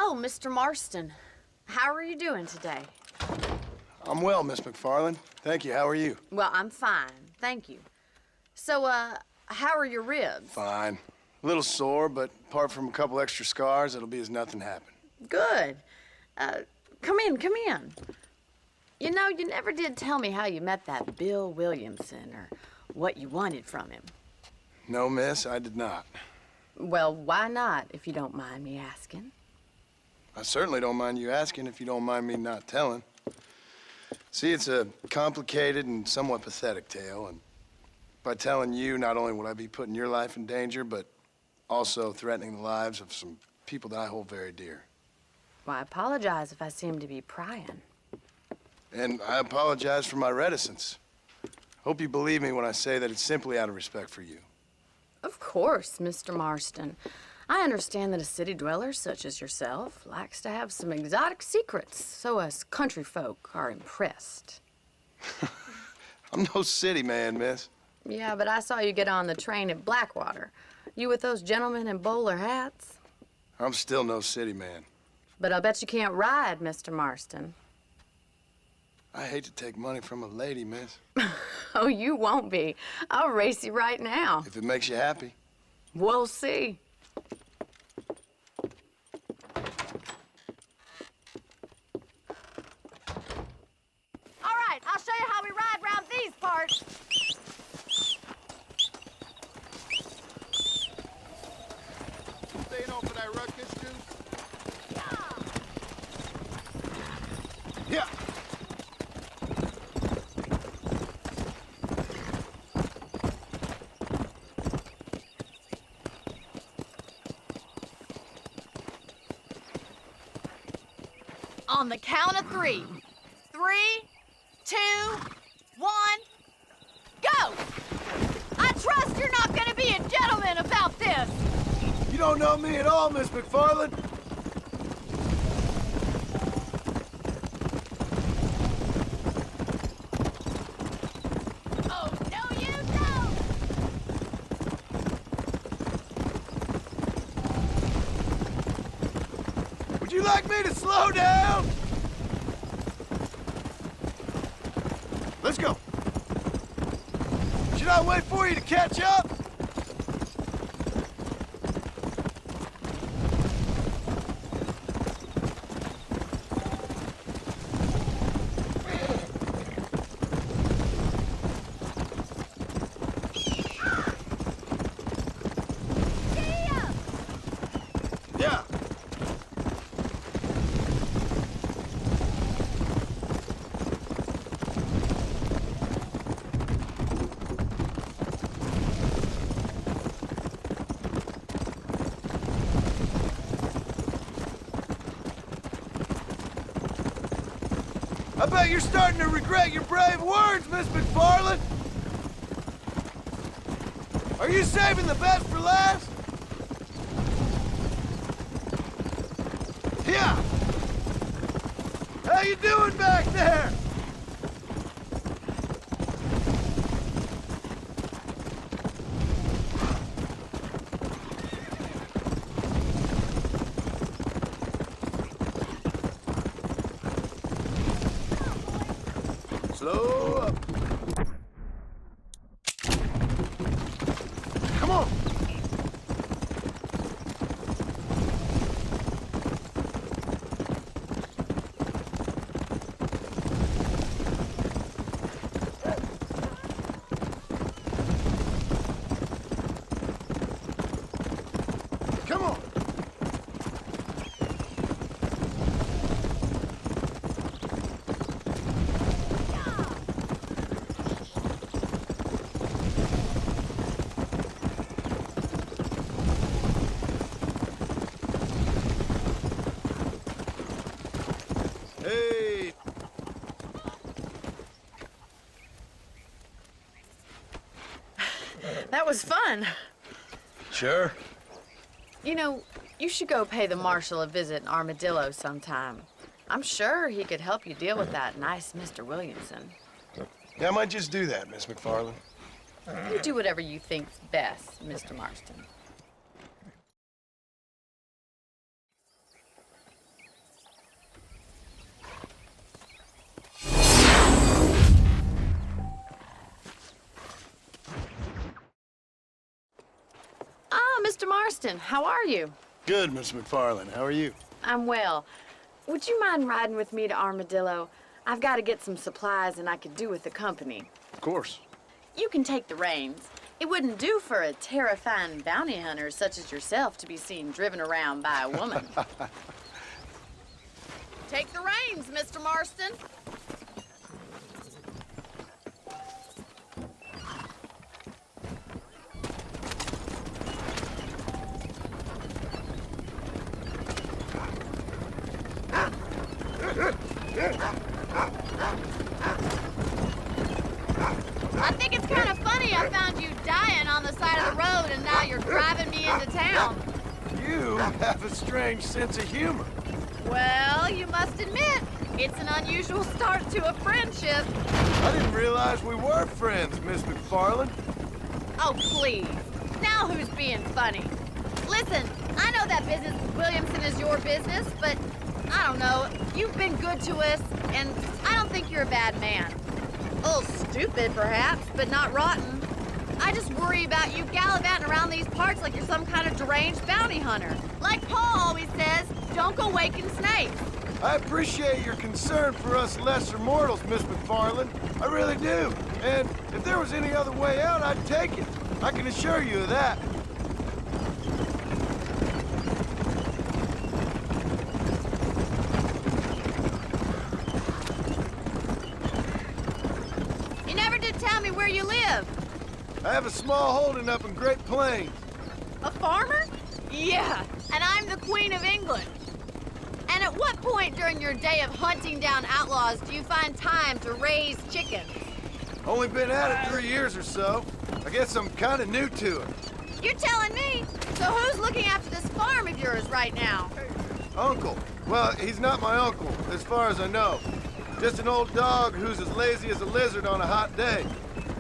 Oh, Mr. Marston. How are you doing today? I'm well, Miss McFarland. Thank you. How are you? Well, I'm fine. Thank you. So, how are your ribs? Fine. A little sore, but apart from a couple extra scars, it'll be as nothing happened. Good. Come in, come in. You know, you never did tell me how you met that Bill Williamson or what you wanted from him. No, miss, I did not. Well, why not, if you don't mind me asking? I certainly don't mind you asking if you don't mind me not telling. See, it's a complicated and somewhat pathetic tale, and by telling you, not only would I be putting your life in danger, but also threatening the lives of some people that I hold very dear. Well, I apologize if I seem to be prying. And I apologize for my reticence. Hope you believe me when I say that it's simply out of respect for you. Of course, Mr. Marston. I understand that a city dweller such as yourself likes to have some exotic secrets, so us country folk are impressed. I'm no city man, miss. Yeah, but I saw you get on the train at Blackwater. You with those gentlemen in bowler hats? I'm still no city man. But I'll bet you can't ride, Mr. Marston. I hate to take money from a lady, miss. Oh, you won't be. I'll race you right now. If it makes you happy. We'll see. All right, I'll show you how we ride round these parts. Staying on for that ruckus, Goose? Yeah. On the count of 3. 3, 2, 1, go! I trust you're not gonna be a gentleman about this. You don't know me at all, Miss McFarland. Oh, no, you don't! Would you like me to slow down? Let's go. Should I wait for you to catch up? Yeah. I bet you're starting to regret your brave words, Miss McFarland. Are you saving the best for last? Yeah. How you doing back there? Slow up. Come on. Come on. Hey. That was fun. Sure. You know, you should go pay the marshal a visit in Armadillo sometime. I'm sure he could help you deal with that nice Mr. Williamson. Yeah, I might just do that, Miss McFarland. You do whatever you think's best, Mr. Marston. Mr. Marston. How are you? Good, Miss McFarland. How are you? I'm well. Would you mind riding with me to Armadillo? I've got to get some supplies and I could do with the company. Of course. You can take the reins. It wouldn't do for a terrifying bounty hunter such as yourself to be seen driven around by a woman. Take the reins, Mr. Marston. I think it's kind of funny I found you dying on the side of the road and now you're driving me into town. You have a strange sense of humor. Well, you must admit, it's an unusual start to a friendship. I didn't realize we were friends, Miss McFarland. Oh, please. Now who's being funny? Listen, I know that business with Williamson is your business, but I don't know. You've been good to us, and I don't think you're a bad man. A little stupid, perhaps, but not rotten. I just worry about you gallivanting around these parts like you're some kind of deranged bounty hunter. Like Paul always says, don't go waking snakes. I appreciate your concern for us lesser mortals, Miss McFarland. I really do. And if there was any other way out, I'd take it. I can assure you of that. You never did tell me where you live. I have a small holding up in Great Plains. A farmer? Yeah, and I'm the Queen of England. And at what point during your day of hunting down outlaws do you find time to raise chickens? Only been at it 3 years or so. I guess I'm kind of new to it. You're telling me? So who's looking after this farm of yours right now? Uncle. Well, he's not my uncle, as far as I know. Just an old dog who's as lazy as a lizard on a hot day.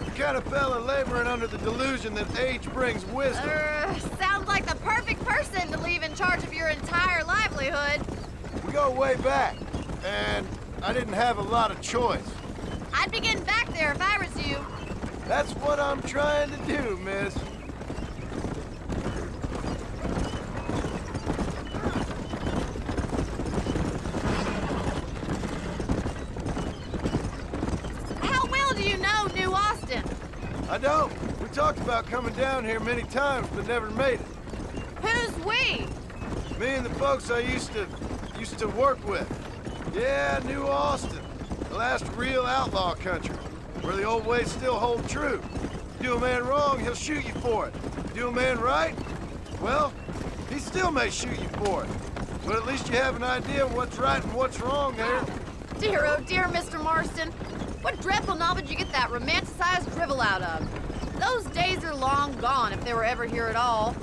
The kind of fella laboring under the delusion that age brings wisdom. Sounds like the perfect person to leave in charge of your entire livelihood. We go way back, and I didn't have a lot of choice. I'd be getting back there if I was you. That's what I'm trying to do, miss. How well do you know New Austin? I don't. We talked about coming down here many times, but never made it. Who's we? Me and the folks I used to work with. Yeah, New Austin. The last real outlaw country, where the old ways still hold true. Do a man wrong, he'll shoot you for it. Do a man right, well, he still may shoot you for it. But at least you have an idea of what's right and what's wrong there. Dear, oh dear, Mr. Marston. What dreadful novel did you get that romanticized drivel out of? Those days are long gone, if they were ever here at all.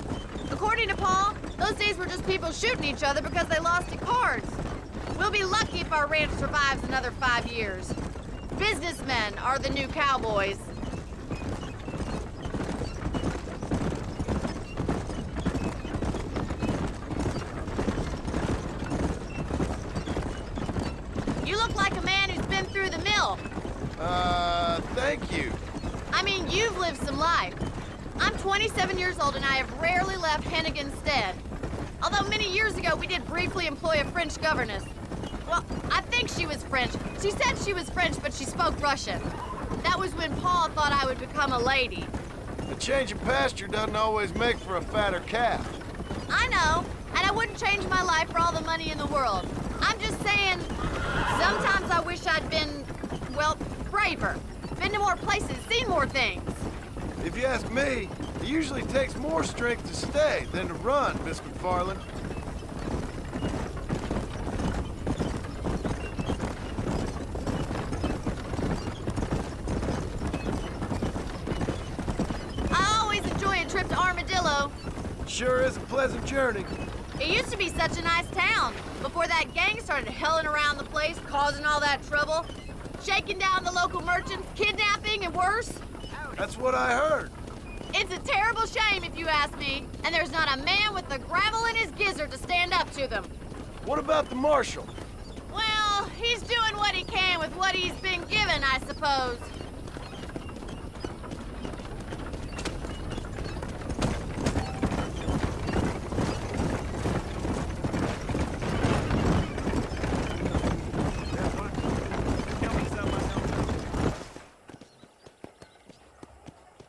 According to Paul, those days were just people shooting each other because they lost at cards. We'll be lucky if our ranch survives another 5 years. Businessmen are the new cowboys. You look like a man who's been through the mill. Thank you. I mean, you've lived some life. I'm 27 years old and I have rarely left Hennigan's stead. Although many years ago we did briefly employ a French governess. Well, I think she was French. She said she was French, but she spoke Russian. That was when Paul thought I would become a lady. A change of pasture doesn't always make for a fatter calf. I know, and I wouldn't change my life for all the money in the world. I'm just saying, sometimes I wish I'd been, well, braver. Been to more places, seen more things. If you ask me, it usually takes more strength to stay than to run, Miss McFarland. I always enjoy a trip to Armadillo. Sure is a pleasant journey. It used to be such a nice town before that gang started helling around the place, causing all that trouble, shaking down the local merchants, kidnapping, and worse. That's what I heard. It's a terrible shame if you ask me, and there's not a man with the gravel in his gizzard to stand up to them. What about the marshal? Well, he's doing what he can with what he's been given, I suppose.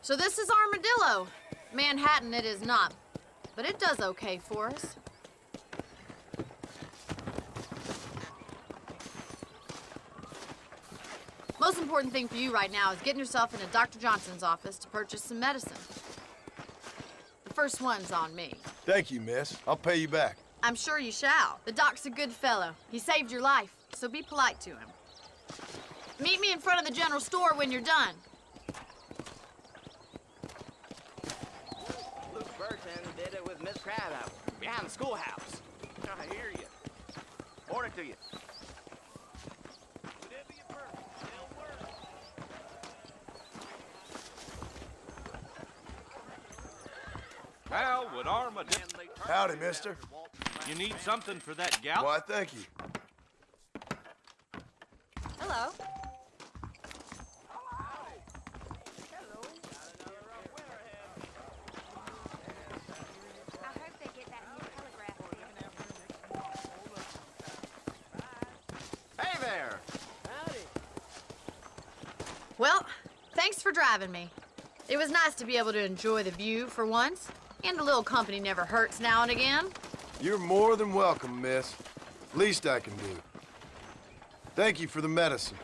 So this is Armadillo. Manhattan it is not, but it does okay for us. Most important thing for you right now is getting yourself into Dr. Johnson's office to purchase some medicine. The first one's on me. Thank you, miss. I'll pay you back. I'm sure you shall. The doc's a good fellow. He saved your life, so be polite to him. Meet me in front of the general store when you're done. Luke Burton did it with Miss Crabapple behind the schoolhouse. I hear you. Order to you. How would Armadillo... Howdy, mister. You need something for that gout? Why, thank you. Hello. I hope they get that new telegraph in. Hey there! Well, thanks for driving me. It was nice to be able to enjoy the view for once, and a little company never hurts now and again. You're more than welcome, miss. Least I can do. Thank you for the medicine.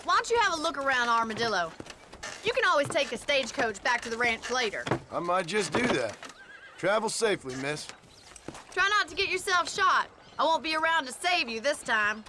Why don't you have a look around Armadillo? You can always take a stagecoach back to the ranch later. I might just do that. Travel safely, miss. Try not to get yourself shot. I won't be around to save you this time.